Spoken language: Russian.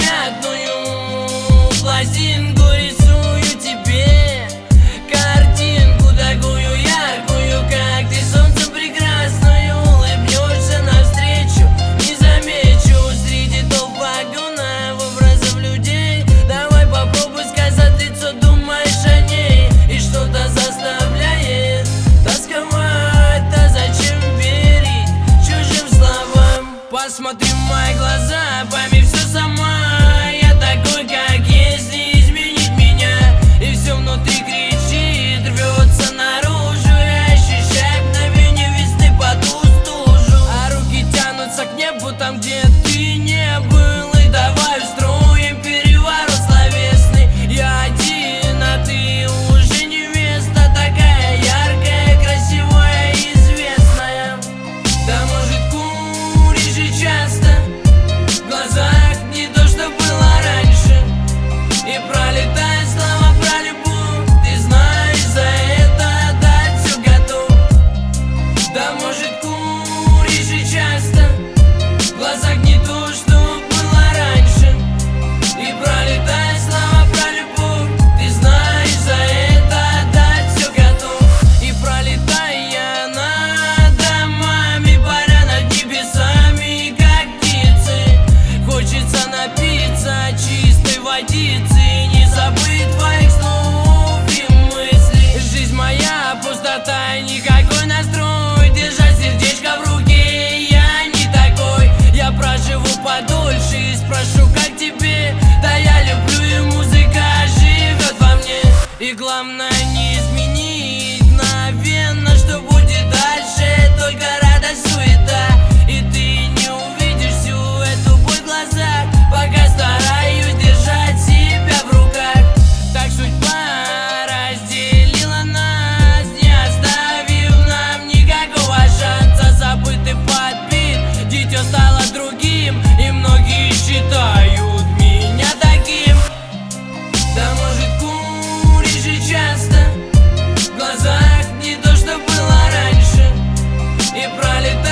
мятную пластинку, рисую тебе картинку такую яркую, как ты, солнце прекрасную. Улыбнешься навстречу, не замечу среди толп вагона образов людей. Давай попробуй сказать лицо, думаешь о ней, и что-то заставляет тосковать. А зачем верить чужим словам? Посмотри в мои глаза, пойми все сама. Я такой, как есть, не изменить меня. И все внутри кричит, рвется наружу. Я ощущаю мгновение весны по ту стужу, а руки тянутся к небу там, где ты не был. И давай устроим переворот словесный. Я один, а ты уже невеста, такая яркая, красивая, известная. Да может куришь и часто, в глазах не то, что было раньше. И пролетает слова про любовь, ты знаешь, за это отдать все готов. Да может куришь и часто, в глазах не то, что было раньше. И пролетает слова про любовь, ты знаешь, за это отдать все готов. И пролетая над домами, паря над небесами, как птицы, хочется напиться чистой водицы и не забыть твоих слов и мыслей. Жизнь моя пустота, никакой настрой держать сердечко в руке. Я не такой, я проживу подольше и спрошу, как тебе. Да я люблю, и музыка живет во мне. И главное не изменить мгновенно, что будет дальше, только радость, суета. И ты не увидишь всю эту боль в глазах, пока стараюсь держать себя в руках. Так судьба разделила нас, не оставив нам никакого шанса. Забыт и подбит, дитё стало другим, и многие считают меня таким. Да может куришь и часто, в глазах не то, что было раньше. И пролетает